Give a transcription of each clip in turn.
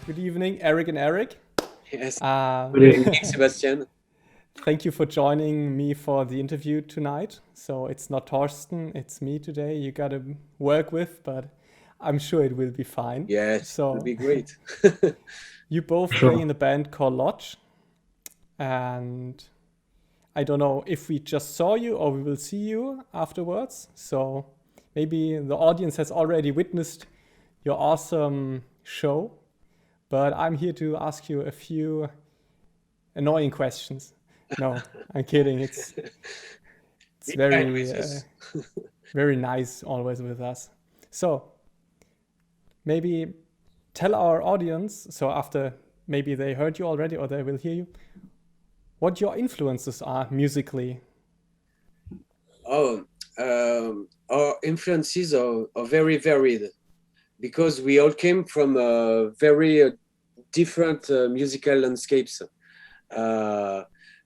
Good evening, Erik and Eric. Yes. Uh, Good evening, Sebastian. Thank you for joining me for the interview tonight. So it's not Torsten, it's me today. You got to work with, but I'm sure it will be fine. Yes, it will So be great. you both play Sure. in the band called Lodz, and I don't know if we just saw you or we will see you afterwards. So maybe the audience has already witnessed your awesome show, but I'm here to ask you a few annoying questions. No, I'm kidding. It's Be kind very with us. very nice always with us. So maybe tell our audience, so after maybe they heard you already or they will hear you, what your influences are musically. Oh, our influences are very varied because we all came from very different musical landscapes.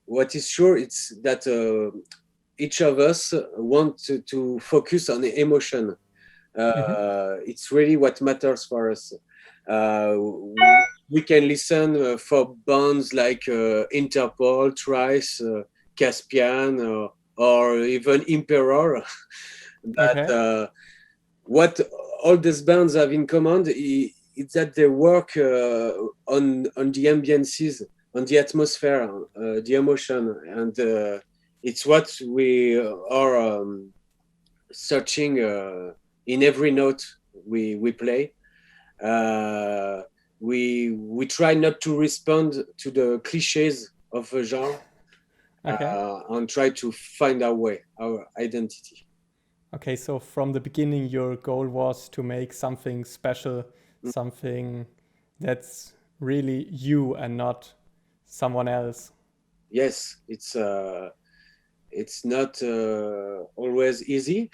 What is sure, it's that each of us want to focus on the emotion. It's really what matters for us. We can listen for bands like Interpol, Trice, Caspian, or even Emperor. But Okay. what all these bands have in common is that they work on the ambiences, on the atmosphere, the emotion, and it's what we are searching in every note we play. We try not to respond to the cliches of a genre Okay. and try to find our way, our identity. Okay, so from the beginning, your goal was to make something special, something that's really you and not someone else. Yes, it's not always easy,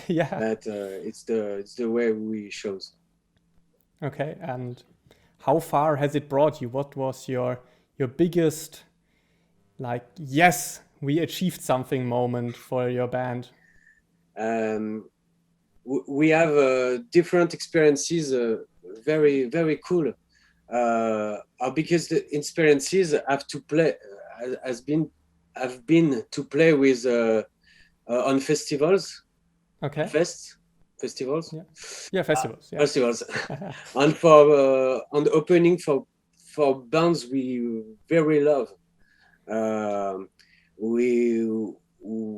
Yeah. but it's the way we chose. Okay, and how far has it brought you? What was your biggest, like, yes, we achieved something moment for your band? We have different experiences, very very cool. Our biggest experiences have to play have been to play with on festivals, Okay. festivals, Yeah, festivals. Yeah. festivals, and for on the opening for bands we very love.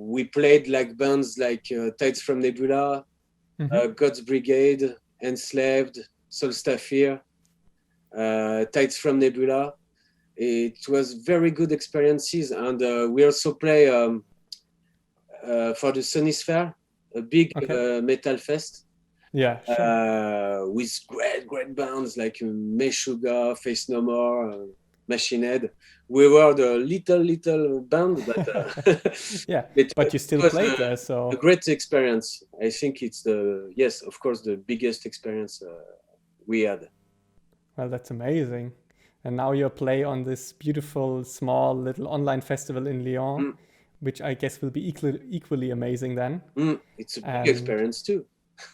We played like bands like Tides from Nebula, God's Brigade, Enslaved, Solstafir, Tides from Nebula. It was very good experiences, and we also play for the Sonisphere, a big Okay. metal fest. Yeah, sure. With great bands like Meshuggah, Face No More, Machine Head. We were the little band, but Yeah, it but you still was played there, a so great experience. I think it's yes, of course, the biggest experience we had. well, that's amazing. And now you play on this beautiful, small, little online festival in Lyon, Mm, which I guess will be equally amazing then. it's a big And experience too.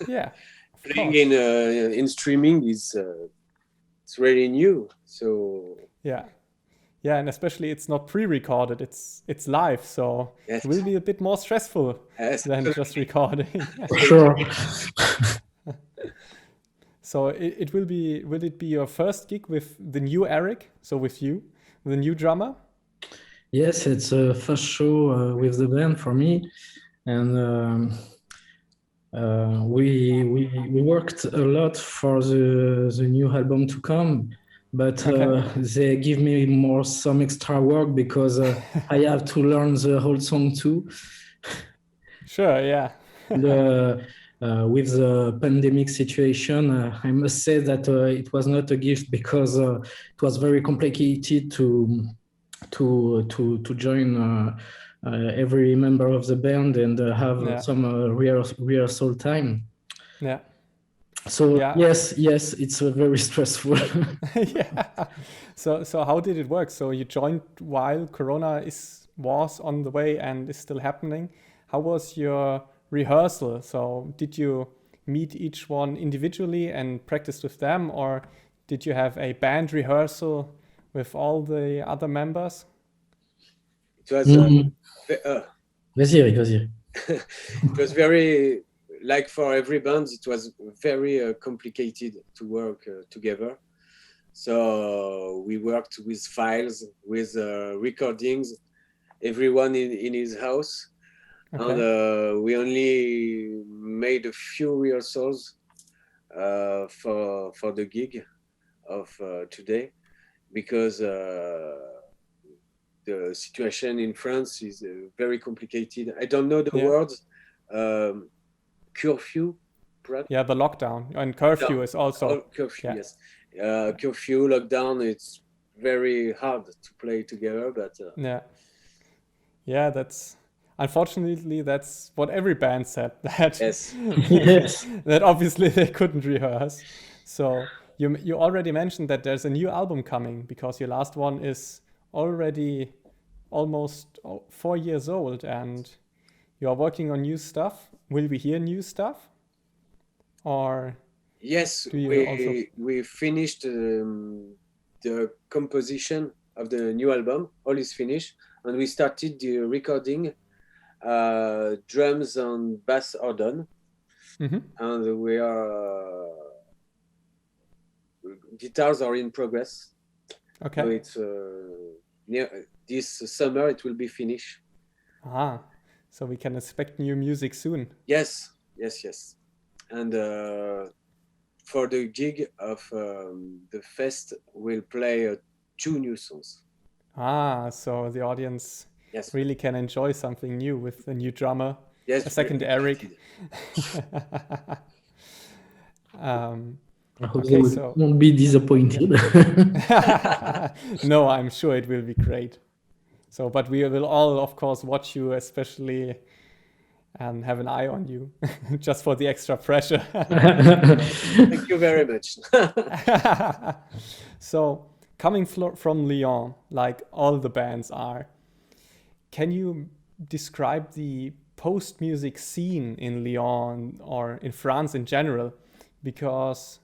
yeah, of Playing course. in streaming is it's really new. So Yeah. Yeah, and especially it's not pre-recorded, it's live, so yes, it will be a bit more stressful yes, than just recording. For sure. So will it be your first gig with the new Eric? So with you, the new drummer? Yes, it's a first show with the band for me, and we worked a lot for the new album to come, but Okay. they give me some extra work because I have to learn the whole song too. Sure, yeah. With the pandemic situation, I must say that it was not a gift because it was very complicated to join every member of the band and have Yeah. some rehearsal time. Yeah. So Yeah. yes, it's very stressful. Yeah. So how did it work? So you joined while Corona was on the way and is still happening. How was your rehearsal? So did you meet each one individually and practice with them, or did you have a band rehearsal with all the other members? It was Vas-y, Eric, vas-y. it was very, like for every band, it was very complicated to work together. So we worked with files, with recordings, everyone in his house. Okay. And we only made a few rehearsals for the gig of today, because the situation in France is very complicated. I don't know the words. Curfew, perhaps? Yeah, the lockdown and curfew is also. Oh, curfew, yes. Curfew, lockdown. It's very hard to play together, but yeah, that's unfortunately that's what every band said. That yes, Yes. that obviously they couldn't rehearse. So you already mentioned that there's a new album coming, because your last one is already almost 4 years old, and you are working on new stuff. Will we hear new stuff? Or yes, do you we finished the composition of the new album. All is finished, and we started the recording. Drums and bass are done, and we are guitars are in progress. Okay. So it's near this summer it will be finished. So we can expect new music soon. Yes. And for the gig of the fest, we'll play 2 new songs. So the audience really can enjoy something new with a new drummer, a second Eric. I hope they won't be disappointed. No, I'm sure it will be great. So, but we will all, of course, watch you especially and have an eye on you just for the extra pressure. Thank you very much. So, coming from Lyon, like all the bands are, can you describe the post-music scene in Lyon or in France in general? Because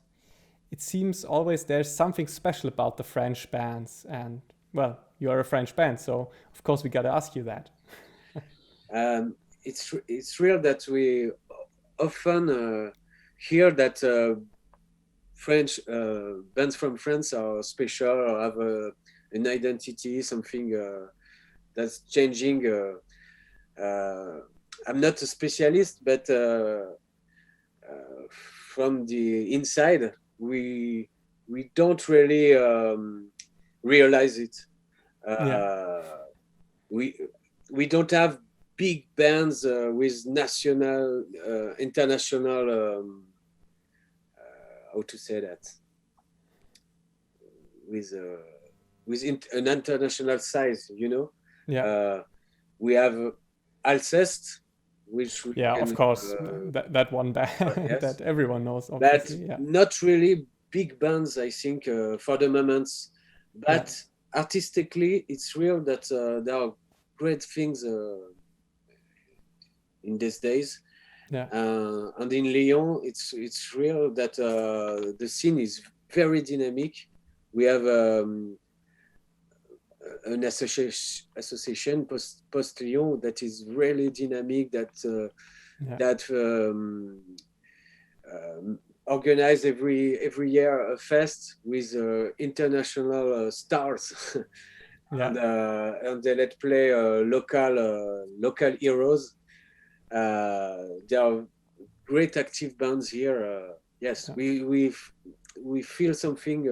it seems always there's something special about the French bands, and well, you are a French band, so of course we gotta ask you that. It's real that we often hear that French bands from France are special or have an identity, something that's changing. I'm not a specialist, but from the inside, we don't really realize it. We don't have big bands with national, international, how to say that, with an international size, you know. We have Alceste, which we can, of course, that one band that everyone knows, obviously. But not really big bands, I think, for the moment. But artistically, it's real that there are great things in these days. And in Lyon, it's real that the scene is very dynamic. We have an association, Post.Lyon, that is really dynamic, that organize every year a fest with international stars. And they let play local heroes. There are great active bands here. Yes, we feel something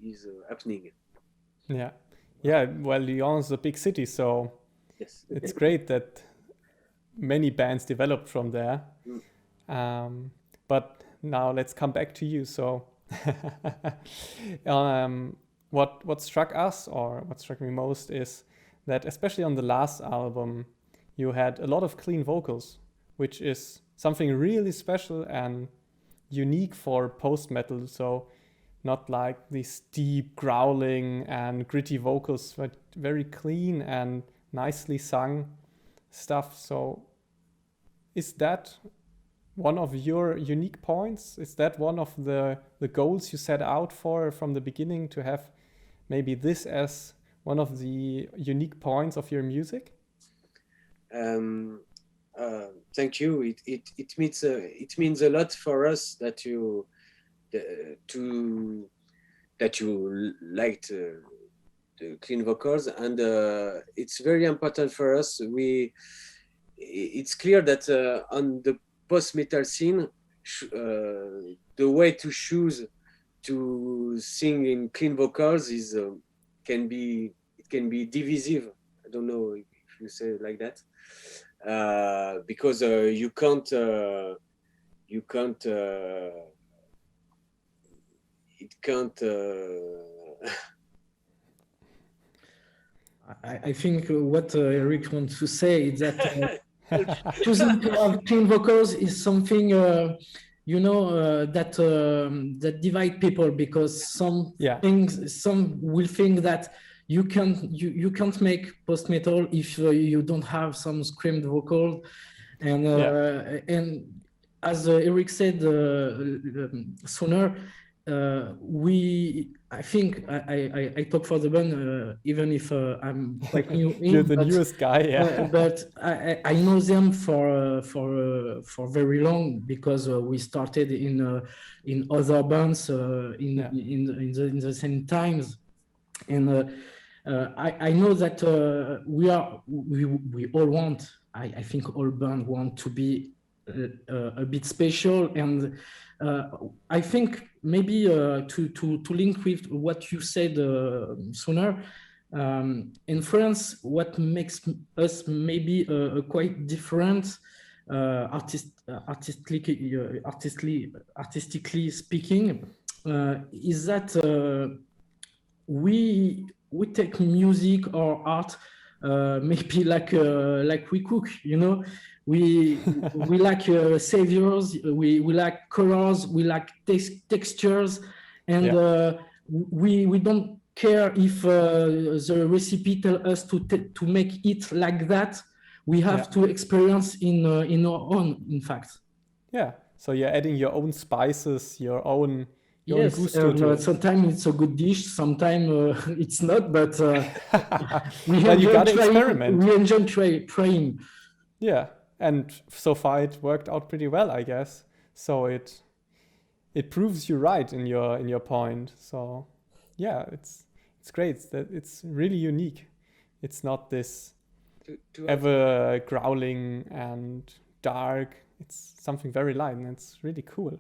is happening. Well, Lyon is a big city, so it's great that many bands developed from there. But now let's come back to you. So what struck us, or what struck me most, is that especially on the last album, you had a lot of clean vocals, which is something really special and unique for post-metal. So not like these deep growling and gritty vocals, but very clean and nicely sung stuff. So is that one of your unique points? Is that one of the goals you set out for from the beginning, to have maybe this as one of the unique points of your music? Thank you. It means a lot for us that you liked the clean vocals, and it's very important for us. It's clear that on the post-metal scene, the way to choose to sing in clean vocals is can be divisive. I don't know if you say it like that, because you can't it can't. I think what Eric wants to say is that choosing to have clean vocals is something that divide people, because some will think that you can't make post metal if you don't have some screamed vocal, and as Eric said sooner, I think I talk for the band, even if I'm quite new. You're the newest guy, yeah. But I know them for very long, because we started in other bands in the same times, and I know that we all want. I think all bands want to be a bit special, and I think maybe to link with what you said sooner, in France, what makes us maybe quite different, artistically speaking, is that we take music or art maybe like we cook, we like saviors, we like colors, we like textures, and we don't care if the recipe tell us to make it like that. We have to experience in our own, in fact. Yeah, so you're adding your own spices, your own gusto to it. Sometimes it's a good dish, sometimes it's not, but you gotta experiment. We enjoy trying. Yeah, and so far it worked out pretty well, I guess. So it proves you right in your point. So yeah, it's great. It's really unique. It's not this ever growling and dark. It's something very light, and it's really cool.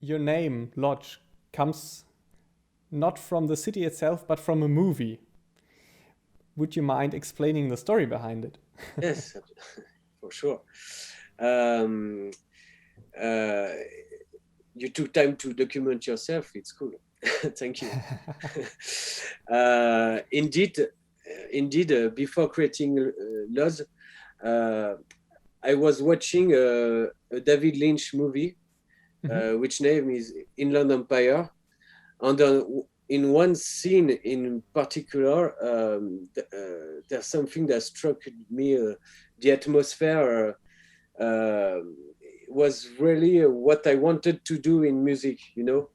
your name, Lodz, comes not from the city itself, but from a movie. Would you mind explaining the story behind it? Yes, for sure. You took time to document yourself. It's cool. Thank you. Indeed, before creating Lodz, I was watching a David Lynch movie, which name is Inland Empire. And in one scene in particular, there's something that struck me. The atmosphere was really what I wanted to do in music, you know.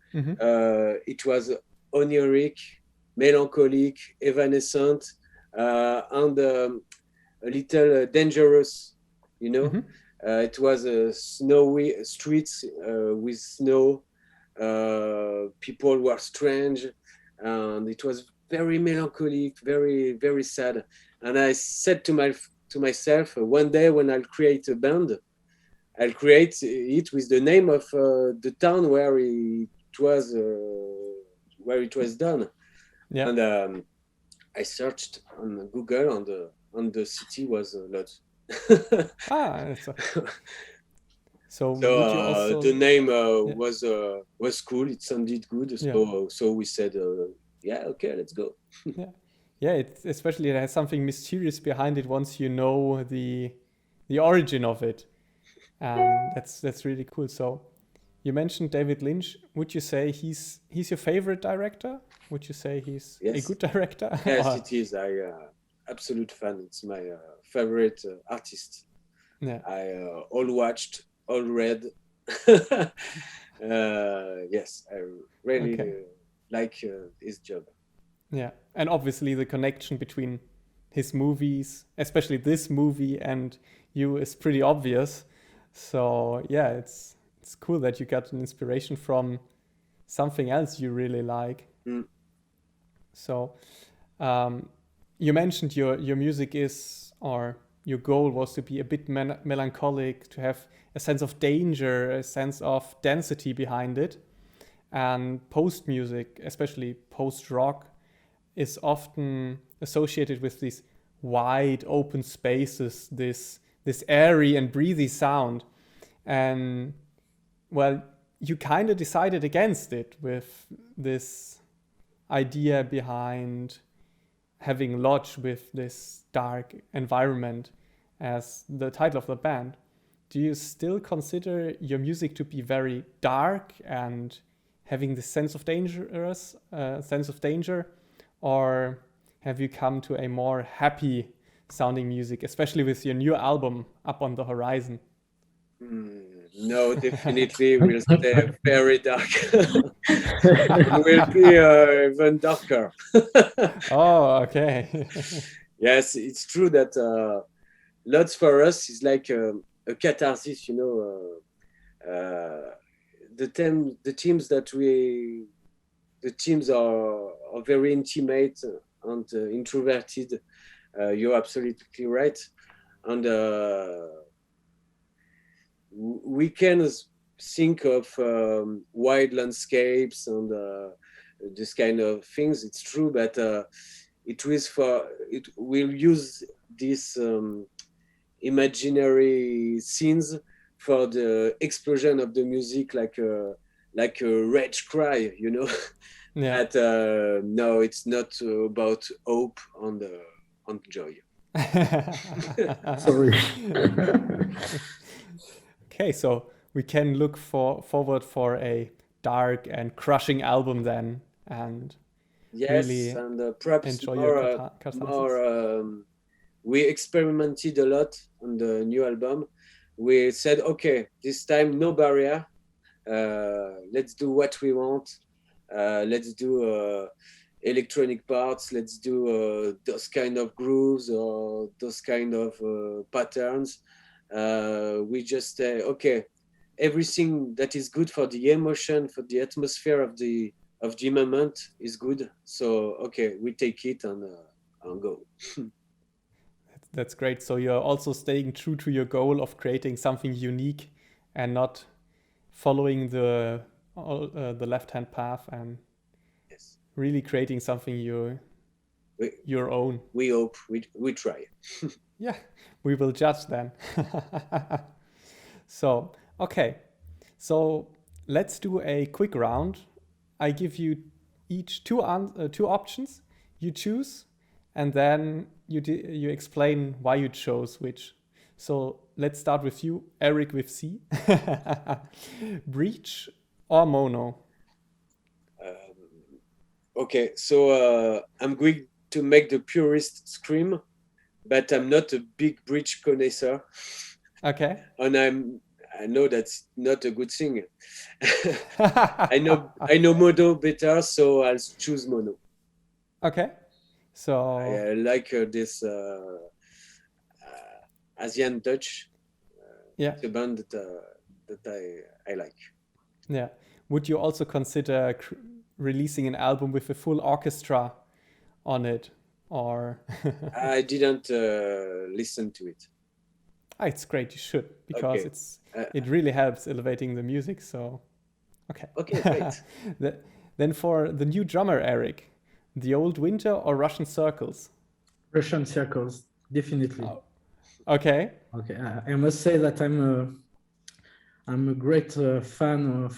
It was oniric, melancholic, evanescent, and a little dangerous, you know. It was snowy streets with snow. People were strange, and it was very melancholic, very, very sad. And I said to myself, one day when I'll create a band, I'll create it with the name of the town where it was done. Yeah. And I searched on Google, and the city was Lodz. So the name was cool. It sounded good. So we said, yeah, okay, let's go. Especially it has something mysterious behind it once you know the origin of it, and that's really cool. So you mentioned David Lynch. Would you say he's your favorite director? Would you say he's a good director? Yes, it is. Absolute fan. It's my favorite artist. Yeah. I all watched, all read. Yes, I really like his job. Yeah, and obviously the connection between his movies, especially this movie, and you is pretty obvious. So yeah, it's cool that you got an inspiration from something else you really like. So you mentioned your music is, or your goal was to be a bit melancholic, to have a sense of danger, a sense of density behind it. And post music, especially post rock, is often associated with these wide open spaces, this airy and breathy sound. And well, you kind of decided against it with this idea behind having Lodz with this dark environment as the title of the band. Do you still consider your music to be very dark and having this sense of danger, or have you come to a more happy sounding music, especially with your new album Up on the Horizon? No, definitely will stay very dark. It will be even darker. Oh, okay. Yes, it's true that Lodz for us is like a catharsis, you know. The teams are very intimate and introverted. You're absolutely right. And we can think of wide landscapes and this kind of things. It's true, but it will use these imaginary scenes for the explosion of the music, like a rage cry, you know. Yeah. But no, it's not about hope and joy. Sorry. Okay, so we can look forward for a dark and crushing album then, and really and perhaps enjoy more. your We experimented a lot on the new album. We said, okay, this time no barrier. Let's do what we want. Let's do electronic parts. Let's do those kind of grooves or those kind of patterns. We just say, okay, everything that is good for the emotion, for the atmosphere of the moment is good. So okay, we take it and go. That's great. So you're also staying true to your goal of creating something unique and not following the all the left-hand path and Yes. really creating something your own. We hope. We try. Yeah, we will judge then. So, okay. So let's do a quick round. I give you each two options. You choose, and then you explain why you chose which. So let's start with you, Eric with C. Breach or mono? Okay, so I'm going to make the purist scream, but I'm not a big breach connoisseur. Okay. And I know that's not a good thing. I know mono better, so I'll choose mono. Okay. So I like this Asian touch. yeah, It's a band that I like. yeah. Would you also consider releasing an album with a full orchestra on it, or? I didn't listen to it. It's great. You should, because Okay. it really helps elevating the music. So, okay. Okay, great. Then for the new drummer, Eric, the old winter or Russian circles? Russian circles, definitely. Oh. Okay. Okay, I must say that I'm a great fan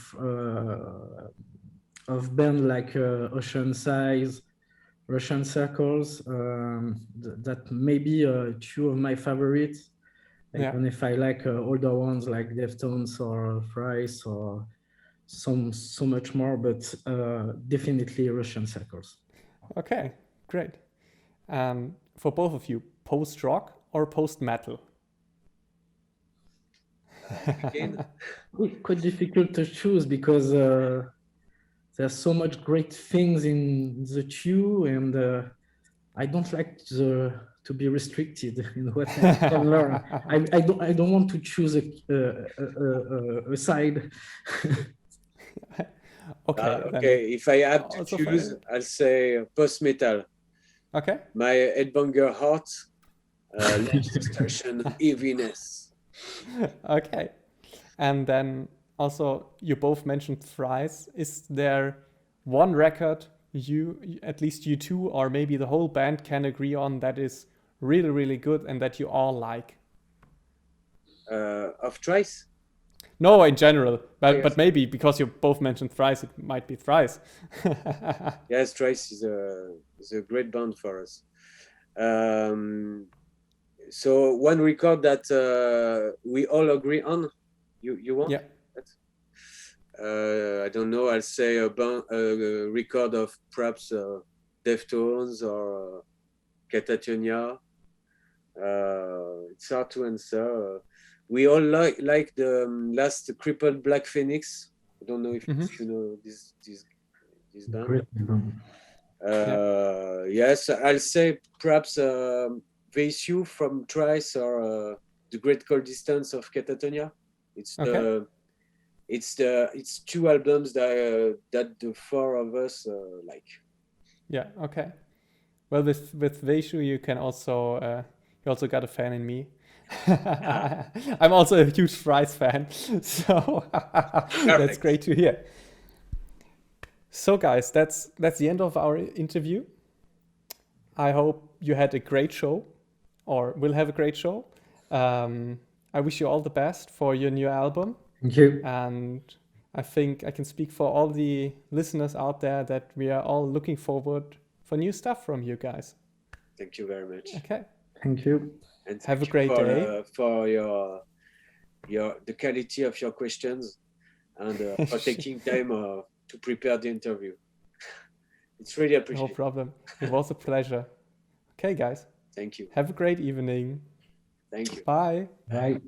of band like Ocean Size, Russian Circles. That may be two of my favorites. Yeah. Even if I like older ones like Deftones or Thrice or so much more, but definitely Russian Circles. Okay, great. For both of you, post-rock or post-metal? Again, Quite difficult to choose because there's so much great things in the two, and I don't like to be restricted in what I can learn. I don't want to choose a side. Okay. If I have to choose, I'll say post metal. Okay. My headbanger heart, distortion, heaviness. Okay. And then also, you both mentioned Thrice. Is there one record at least you two, or maybe the whole band can agree on that is really, really good and that you all like? Of Thrice? No, in general, yes. But maybe because you both mentioned Thrice, it might be Thrice. Yes, Thrice is a great band for us. So one record that we all agree on, you want? Yeah. I don't know. I'll say a record of perhaps Deftones or Catatonia. It's hard to answer. We all like the last Crippled Black Phoenix. I don't know if you know this band. Great band. Yes, I'll say perhaps the issue from Thrice or the Great Cold Distance of Catatonia. It's two albums that the four of us like. Yeah. Okay. Well, with Veishu, you also got a fan in me. I'm also a huge Thrice fan, so that's great to hear. So, guys, that's the end of our interview. I hope you had a great show, or will have a great show. I wish you all the best for your new album. Thank you. And I think I can speak for all the listeners out there that we are all looking forward for new stuff from you guys. Thank you very much. Okay. Thank you. And have a great day. For the quality of your questions and for taking time to prepare the interview. It's really appreciated. No problem. It was a pleasure. Okay, guys. Thank you. Have a great evening. Thank you. Bye. Bye.